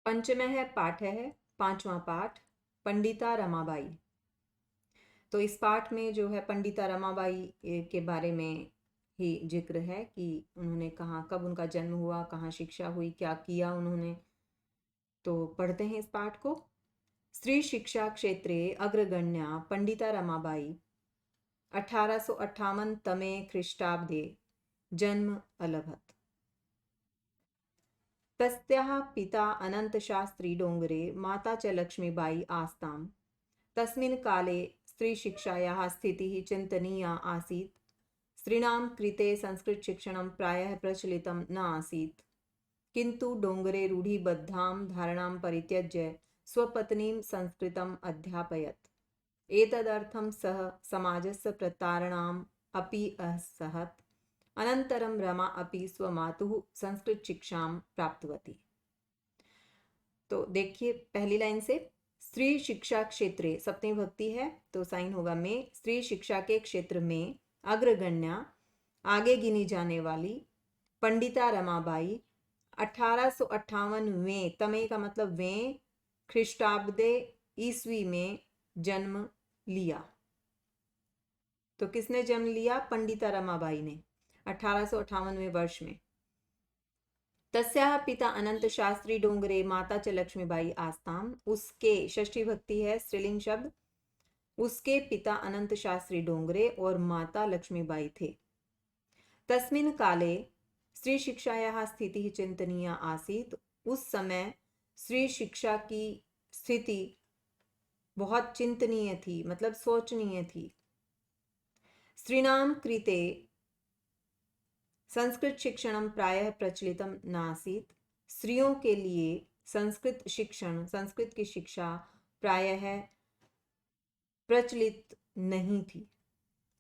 पंचमः पाठ है, पांचवा पाठ, पंडिता रमाबाई। तो इस पाठ में जो है पंडिता रमाबाई के बारे में ही जिक्र है कि उन्होंने कहाँ कब उनका जन्म हुआ, कहाँ शिक्षा हुई, क्या किया उन्होंने। तो पढ़ते हैं इस पाठ को। स्त्री शिक्षा क्षेत्रे अग्रगण्या पंडिता रमाबाई 1858 तमे ख्रीष्टाब्दे जन्म अलभत। तस्याः पिता अनन्तशास्त्री डोंगरे, माता च लक्ष्मीबाई आस्ताम्। तस्मिन् काले स्त्रीशिक्षायाः स्थितिः चिन्तनीया आसीत्। स्त्रीणां कृते संस्कृतशिक्षणं प्रायः प्रचलितं न आसीत्, किन्तु डोंगरे रूढिबद्धां धारणां परित्यज्य स्वपत्नीं संस्कृतम् अध्यापयत्। एतदर्थं सः समाजस्य प्रतारणाम् अपि असहत्। अनन्तरं रमा अपि स्वमातुः संस्कृतशिक्षां प्राप्तवती। तो देखिए पहली लाइन से, स्त्री शिक्षा क्षेत्रे सप्तमी विभक्ति है तो साइन होगा में। स्त्री शिक्षा के क्षेत्र में अग्रगण्या आगे गिनी जाने वाली पंडिता रमाबाई 1858 में, तमे का मतलब वे, ख्रीष्टाब्दे ईस्वी में जन्म लिया। तो किसने जन्म लिया? पंडिता रमाबाई ने 1858वें वर्ष में। तस्याः पिता अनंत शास्त्री डोंगरे, माता च लक्ष्मीबाई आस्ताम। उसके, षष्ठी भक्ति है, स्त्रीलिंग शब्द। उसके पिता अनंत शास्त्री डोंगरे और माता लक्ष्मीबाई थे। तस्मिन् काले स्त्री शिक्षायाः स्थितिः चिंतनीया आसीत्। उस समय स्त्री शिक्षा की स्थिति बहुत चिंतनीय थी, मतलब सोचनीय थी। स्त्रीणां कृते संस्कृत शिक्षणं प्रायः प्रचलितं नासीत्। स्त्रियों के लिए संस्कृत शिक्षण, संस्कृत की शिक्षा प्रायः प्रचलित नहीं थी।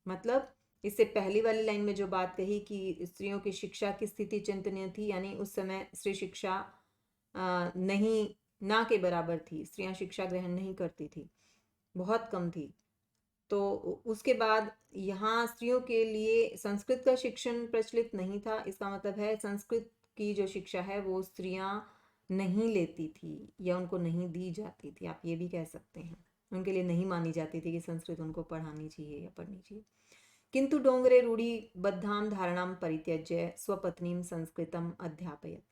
मतलब इससे पहली वाली लाइन में जो बात कही कि स्त्रियों की शिक्षा की स्थिति चिंतनीय थी, यानी उस समय स्त्री शिक्षा नहीं, ना के बराबर थी। स्त्रियां शिक्षा ग्रहण नहीं करती थी, बहुत कम थी। तो उसके बाद यहाँ स्त्रियों के लिए संस्कृत का शिक्षण प्रचलित नहीं था। इसका मतलब है संस्कृत की जो शिक्षा है वो स्त्रियां नहीं लेती थी या उनको नहीं दी जाती थी, आप ये भी कह सकते हैं। उनके लिए नहीं मानी जाती थी कि संस्कृत उनको पढ़ानी चाहिए या पढ़नी चाहिए। किंतु डोंगरे रूढ़िबद्धां धारणां परित्यज्य स्वपत्नीं संस्कृतम अध्यापयत।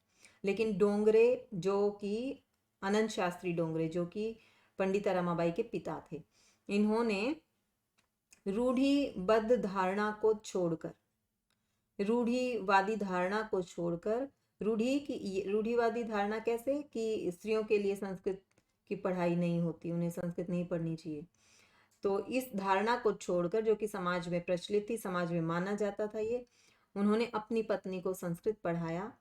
लेकिन डोंगरे, जो कि अनंत शास्त्री डोंगरे, जो कि पंडिता रमाबाई के पिता थे, इन्होंने रूढ़िबद्ध धारणा को छोड़कर, रूढ़िवादी धारणा को छोड़कर, रूढ़िवादी धारणा कैसे कि स्त्रियों के लिए संस्कृत की पढ़ाई नहीं होती, उन्हें संस्कृत नहीं पढ़नी चाहिए। तो इस धारणा को छोड़कर, जो कि समाज में प्रचलित थी, समाज में माना जाता था ये, उन्होंने अपनी पत्नी को संस्कृत पढ़ाया।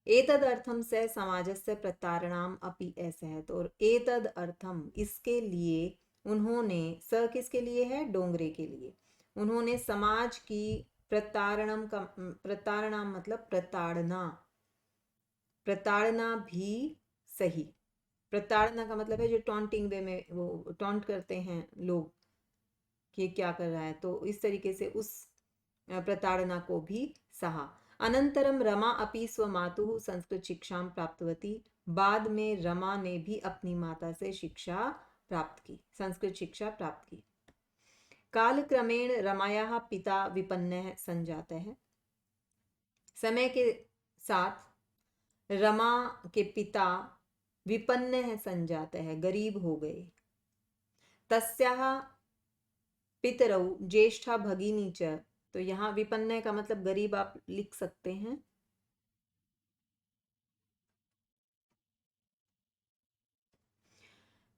एतद अर्थम से समाजस्य प्रतारणाम अपि असहत। और एतद अर्थम, इसके लिए उन्होंने, स किसके लिए है? डोंगरे के लिए। उन्होंने समाज की प्रताड़नम का, प्रताड़ना मतलब प्रताड़ना, प्रताड़ना भी सही। प्रताड़ना का मतलब है जो टॉन्टिंग वे में वो टॉन्ट करते हैं लोग कि क्या कर रहा है, तो इस तरीके से उस प्रताड़ना को भी सहा। अनंतरम रमा अपि स्वमातुः संस्कृत शिक्षां प्राप्तवती। बाद में रमा ने भी अपनी माता से शिक्षा प्राप्त की, संस्कृत शिक्षा प्राप्त की। कालक्रमेण रमायाः पिता विपन्नः संजातः। समय के साथ रमा के पिता विपन्नः संजातः, गरीब हो गए। तस्याः पितरौ ज्येष्ठा भगिनी च। तो यहाँ विपन्न का मतलब गरीब आप लिख सकते हैं।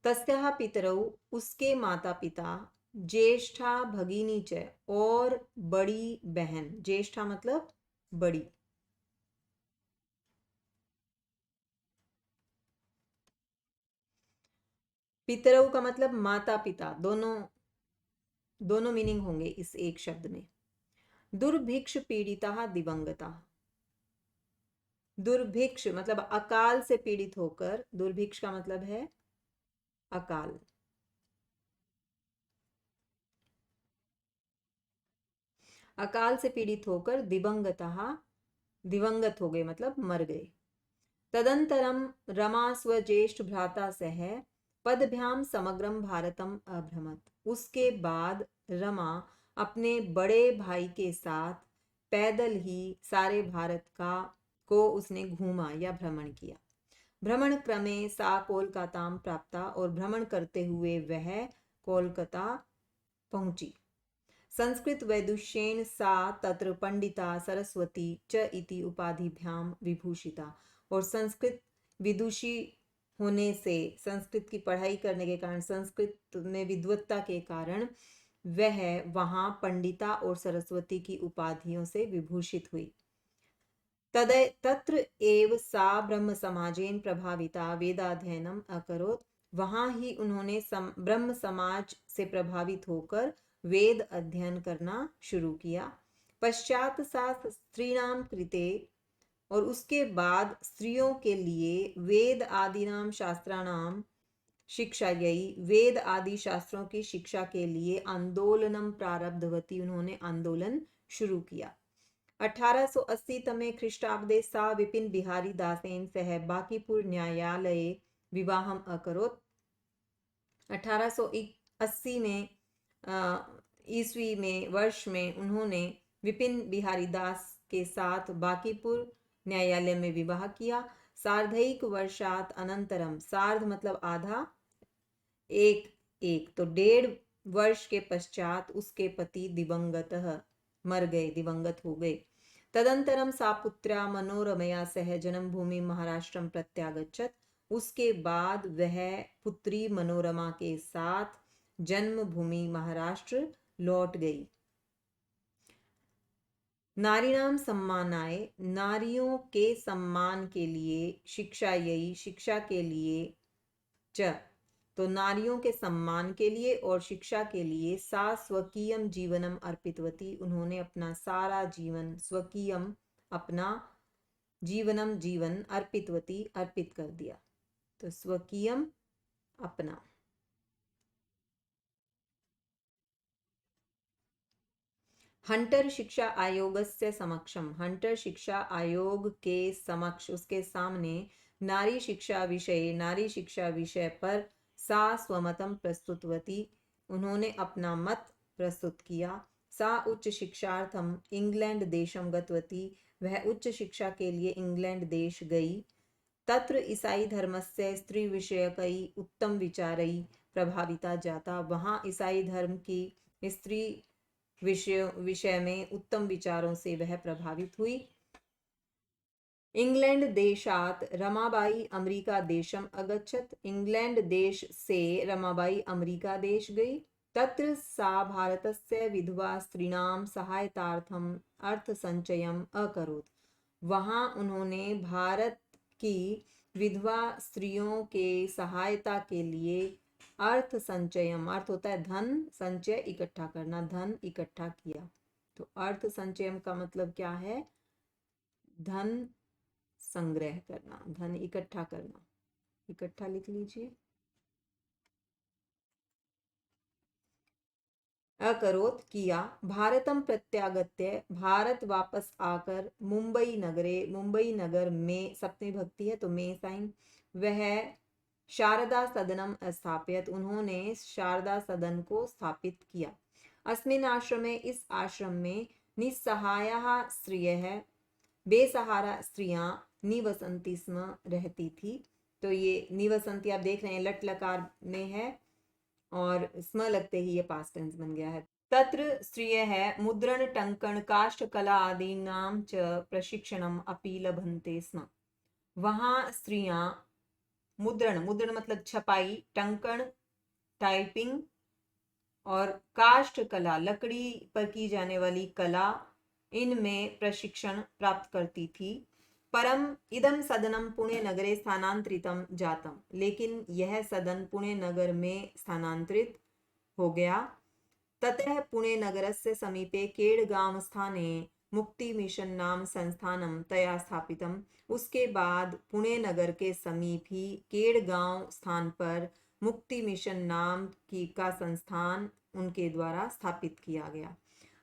तस्याः पितरौ, उसके माता पिता, ज्येष्ठा भगिनी च, और बड़ी बहन। ज्येष्ठा मतलब बड़ी। पितरौ का मतलब माता पिता, दोनों दोनों मीनिंग होंगे इस एक शब्द में। दुर्भिक्ष पीड़िता दिवंगता। दुर्भिक्ष मतलब अकाल से पीड़ित होकर, दुर्भिक्ष का मतलब है अकाल। अकाल से पीड़ित होकर दिवंगता, दिवंगत हो गए मतलब मर गए। तदंतरम रमा स्वज्येष्ठ भ्राता सह पदभ्याम समग्रम भारतम अभ्रमत। उसके बाद रमा अपने बड़े भाई के साथ पैदल ही सारे भारत को उसने घूमा या भ्रमण किया। भ्रमण क्रमे सा कोलकाताम प्राप्ता, और भ्रमण करते हुए वह कोलकाता पहुंची। संस्कृत वैदुष्येन सा तत्र पंडिता सरस्वती च इति उपाधिभ्याम विभूषिता, और संस्कृत विदुषी होने से, संस्कृत की पढ़ाई करने के कारण, संस्कृत में विद्वत्ता के कारण वह वहां पंडिता और सरस्वती की उपाधियों से विभूषित हुई। तत्र एव सा ब्रह्म समाजेन प्रभाविता वेदाध्ययनम अकरोत्। वहां ही उन्होंने ब्रह्म समाज से प्रभावित होकर वेद अध्ययन करना शुरू किया। पश्चात सा स्त्रीणाम कृते, और उसके बाद स्त्रियों के लिए वेद आदिनाम शास्त्राणाम शिक्षायै, वेद आदि शास्त्रों की शिक्षा के लिए आंदोलनम प्रारब्धवती, उन्होंने आंदोलन शुरू किया। 1880 तमे ख्रीष्टाब्दे सा विपिन बिहारी दासेन सह बांकीपुर न्यायालये विवाहम अकरोत्। 1880 में ईस्वी में वर्ष में उन्होंने विपिन बिहारी दास के साथ बांकीपुर न्यायालय में विवाह किया। सार्धैक वर्षात अनंतरम, सार्ध मतलब आधा, एक तो 1.5 वर्ष के पश्चात उसके पति दिवंगतः मर गए, दिवंगत हो गए। तदंतरम सा पुत्रा मनोरमया सह जन्मभूमि महाराष्ट्रम प्रत्यागच्छत। उसके बाद वह पुत्री मनोरमा के साथ जन्मभूमि महाराष्ट्र लौट गई। नारीणाम सम्मानाय, नारियों के सम्मान के लिए, शिक्षा यही, शिक्षा के लिए, च तो नारियों के सम्मान के लिए और शिक्षा के लिए, सा स्वकीयम जीवनम अर्पितवती, उन्होंने अपना सारा जीवन, स्वकीयम अपना, जीवनम जीवन, अर्पितवती अर्पित कर दिया। तो स्वकीयम अपना। हंटर शिक्षा आयोगस्य समक्षम, हंटर शिक्षा आयोग के समक्ष, उसके सामने नारी शिक्षा विषय पर सा स्वमतम प्रस्तुतवती, उन्होंने अपना मत प्रस्तुत किया। सा उच्च शिक्षार्थम इंग्लैंड देशम गतवती, वह उच्च शिक्षा के लिए इंग्लैंड देश गई। तत्र ईसाई धर्मस्य स्त्री विषयकै उत्तम विचारै प्रभाविता जाता, वहां ईसाई धर्म की स्त्री विषय में उत्तम विचारों से वह प्रभावित हुई। इंग्लैंड देशात रमाबाई अमेरिका देशम अगच्छत, इंग्लैंड देश से रमाबाई अमेरिका देश गई। तत्र सा भारतस्य विधवा स्त्रीणाम सहायतार्थम अर्थ संचयम अकरोत्, वहां उन्होंने भारत की विधवा स्त्रियों के सहायता के लिए अर्थ संचयम, अर्थ होता है धन, संचय इकट्ठा करना, धन इकट्ठा किया। तो अर्थ संचयम का मतलब क्या है? धन संग्रह करना, धन इकट्ठा करना। इकट्ठा लिख लीजिए। अकरोत् किया। भारतम प्रत्यागत्य, भारत वापस आकर, मुंबई नगरे, मुंबई नगर में, सप्तमी भक्ति है तो में साइन, वह शारदा सदनम स्थापित, उन्होंने शारदा सदन को स्थापित किया। अस्मिन् आश्रमे, इस आश्रम में, निस्सहायाः स्त्रियः, बेसहारा स्त्रियां निवसंती स्म, रहती थी। तो ये निवसंती आप देख रहे हैं लट लकार में है और स्म लगते ही ये पास्ट टेंस बन गया है। तत्र स्त्रियः मुद्रण टंकण काष्ठ कला आदि नाम च प्रशिक्षणम अपि लभन्ते स्म, वहां स्त्रियां मुद्रण, मुद्रण मतलब छपाई, टंकण टाइपिंग, और काष्ठ कला लकड़ी पर की जाने वाली कला, इनमें प्रशिक्षण प्राप्त करती थी। परम इदम सदनम पुणे नगरे स्थानांतरितम जातम, लेकिन यह सदन पुणे नगर में स्थानांतरित हो गया। ततः पुणे नगरस्य समीपे केडगांव स्थाने मुक्ति मिशन नाम संस्थानम तया स्थापितम, उसके बाद पुणे नगर के समीप ही केडगांव स्थान पर मुक्ति मिशन नाम का संस्थान उनके द्वारा स्थापित किया गया।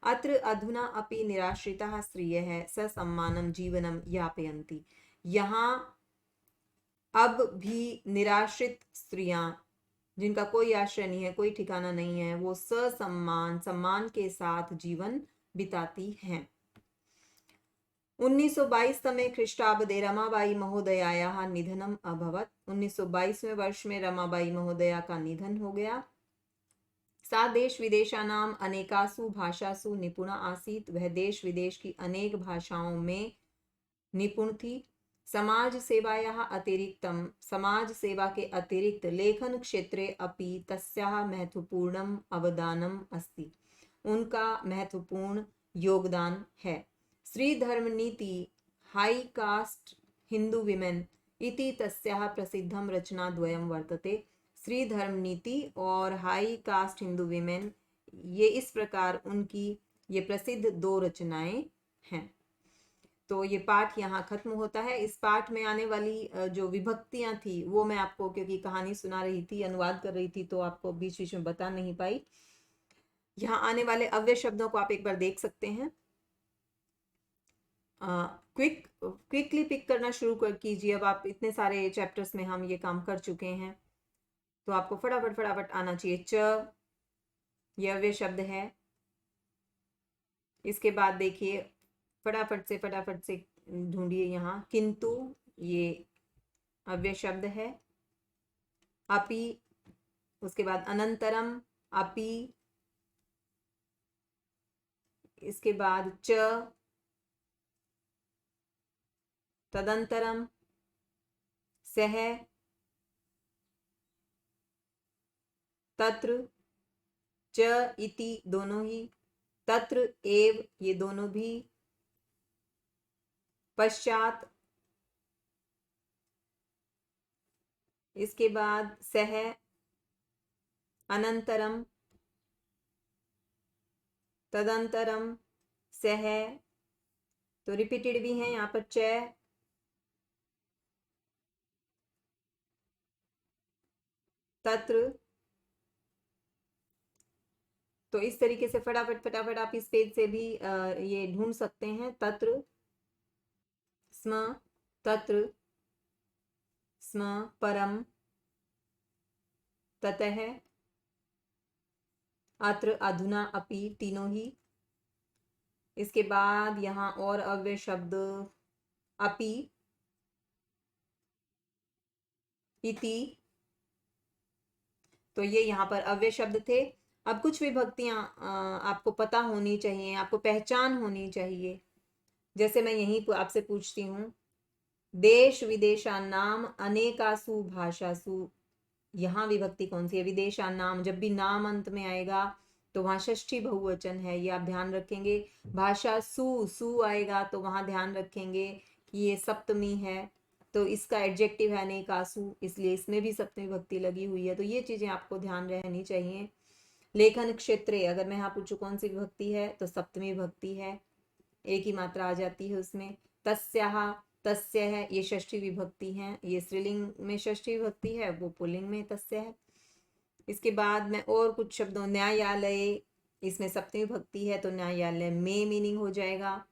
अत्र अधुना अपि निराश्रिताः स्त्रियः ससम्मानं जीवनं यापयन्ति, यहाँ अब भी निराश्रित स्त्रियां, जिनका कोई आश्रय नहीं है, कोई ठिकाना नहीं है, वो ससम्मान सम्मान के साथ जीवन बिताती हैं। 1922 तमे ख्रीष्टाब्दे रमाबाई महोदयायाः निधनम अभवत्। 1922वें वर्ष में रमाबाई महोदया का निधन हो गया। सा देश विदेशानाम अनेकासु भाषासु निपुणा आसीत्। वह देश विदेश की अनेक भाषाओं में निपुण थी। समाज सेवायाः अतिरिक्तम, समाज सेवा के अतिरिक्त लेखन क्षेत्रे अपि तस्याः महत्वपूर्णम अवदानम अस्ति। उनका महत्वपूर्ण योगदान है। स्त्री धर्म नीति हाई कास्ट हिंदू विमेन इति तस्याः प्रसिद्धम रचना द्वयम वर्तते। स्त्री धर्म नीति और हाई कास्ट हिंदू विमेन, ये इस प्रकार उनकी ये प्रसिद्ध दो रचनाएं हैं। तो ये पाठ यहाँ खत्म होता है। इस पाठ में आने वाली जो विभक्तियां थी वो मैं आपको, क्योंकि कहानी सुना रही थी, अनुवाद कर रही थी, तो आपको बीच बीच में बता नहीं पाई। यहाँ आने वाले अव्यय शब्दों को आप एक बार देख सकते हैं। क्विकली पिक करना शुरू कर कीजिए। अब आप इतने सारे चैप्टर्स में हम ये काम कर चुके हैं, तो आपको फटाफट फटाफट आना चाहिए। च ये अव्यय शब्द है। इसके बाद देखिए फटाफट से ढूंढिए यहाँ किंतु, ये अव्यय शब्द है। अपि, उसके बाद अनंतरम, अपि, इसके बाद च, तदंतरम, सह, तत्र, च इति दोनों ही, तत्र एव ये दोनों भी, पश्चात, इसके बाद सह, अनंतरम, तदंतरम, सह, तो रिपीटेड भी है यहाँ पर च, तत्र। तो इस तरीके से फटाफट फटाफट आप इस पेज से भी ये ढूंढ सकते हैं। तत्र, स्म, तत्र, स्म, परम, ततः, अत्र, अधुना, अपि, तीनों ही। इसके बाद यहाँ और अव्यय शब्द अपि, इति, तो ये यहाँ पर अव्यय शब्द थे। अब कुछ विभक्तियां आपको पता होनी चाहिए, आपको पहचान होनी चाहिए। जैसे मैं यहीं आपसे पूछती हूँ, देश विदेशानाम अनेकासु भाषासु, यहाँ विभक्ति कौन सी है? विदेशानाम। जब भी नाम अंत में आएगा तो वहां षष्ठी बहुवचन है, ये आप ध्यान रखेंगे। भाषा सु आएगा तो वहां ध्यान रखेंगे कि ये सप्तमी है, तो इसका एडजेक्टिव है अनेकासु, इसलिए इसमें भी सप्तमी विभक्ति लगी हुई है। तो ये चीजें आपको ध्यान रहनी चाहिए। लेखन क्षेत्रे, अगर मैं यहाँ पूछूं कौन सी विभक्ति है, तो सप्तमी विभक्ति है, एक ही मात्रा आ जाती है उसमें। तस्याः, तस्य है, ये षष्ठी विभक्ति है, ये स्त्रीलिंग में षष्ठी विभक्ति है, वो पुल्लिंग में तस्य है। इसके बाद में और कुछ शब्दों, न्यायालय, इसमें सप्तमी विभक्ति है तो न्यायालय में मीनिंग हो जाएगा।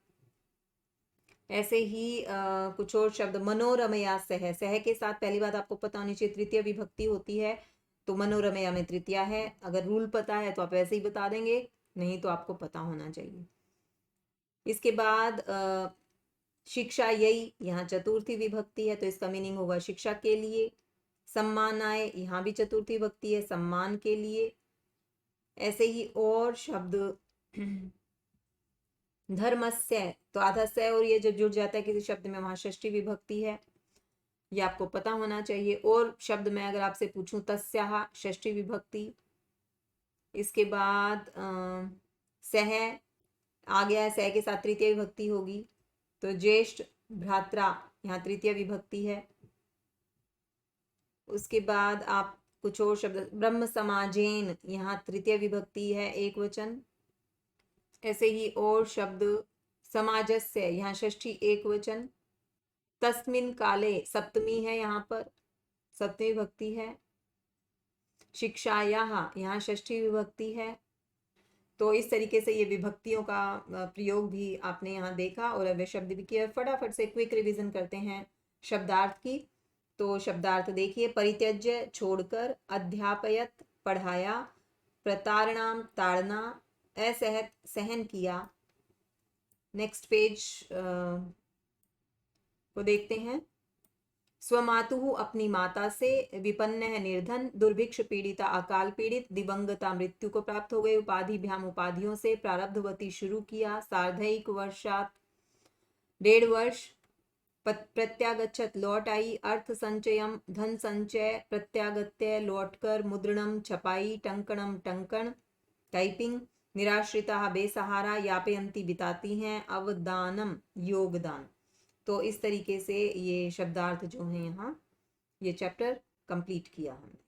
ऐसे ही कुछ और शब्द, मनोरमया सह, सह के साथ पहली बात आपको पता होनी चाहिए तृतीय विभक्ति होती है, तो मनोरमया में तृतीया है। अगर रूल पता है तो आप वैसे ही बता देंगे, नहीं तो आपको पता होना चाहिए। इसके बाद शिक्षा यही, यहाँ चतुर्थी विभक्ति है तो इसका मीनिंग होगा शिक्षा के लिए। सम्मानाय, यहाँ भी चतुर्थी विभक्ति है, सम्मान के लिए। ऐसे ही और शब्द, धर्मस्य, तो आधा से और ये जब जुड़ जाता है किसी शब्द में, वहां षष्ठी विभक्ति है, ये आपको पता होना चाहिए। और शब्द में अगर आपसे पूछूं, तस्याः, षष्ठी विभक्ति। इसके बाद सह आ गया है, सह के साथ तृतीय विभक्ति होगी, तो ज्येष्ठ, भ्रात्रा, यहाँ तृतीय विभक्ति है। उसके बाद आप कुछ और शब्द, ब्रह्म समाजेन, यहाँ तृतीय विभक्ति है, एक वचन। ऐसे ही और शब्द, समाजस्य, यहाँ षष्ठी एक वचन। तस्मिन काले, सप्तमी है, यहाँ पर सप्तमी विभक्ति है। शिक्षायाः, यहाँ षष्ठी विभक्ति है। तो इस तरीके से ये विभक्तियों का प्रयोग भी आपने यहाँ देखा और अव्यय शब्द भी किया। फटाफट से क्विक रिवीजन करते हैं शब्दार्थ की। तो शब्दार्थ देखिए, परित्यज्य छोड़कर, अध्यापयत पढ़ाया, प्रतारणाम ताड़ना, असहत सहन किया। नेक्स्ट पेज को देखते हैं। स्वमातुः अपनी माता से, विपन्न निर्धन, दुर्भिक्ष पीड़िता अकाल पीड़ित, दिवंगता मृत्यु को प्राप्त हो गए, उपाधिभ्याम उपाधियों से, प्रारब्धवती शुरू किया, सार्धैक वर्षात 1.5 वर्ष, प्रत्यागच्छत लौट आई, अर्थ संचयम धन संचय, प्रत्यागत्य लौटकर, मुद्रणम छपाई, टंकणम टंकण टाइपिंग, निराश्रिता बेसहारा, यापयंती बिताती हैं, अवदानम योगदान। तो इस तरीके से ये शब्दार्थ जो हैं यहाँ ये चैप्टर कंप्लीट किया हमने।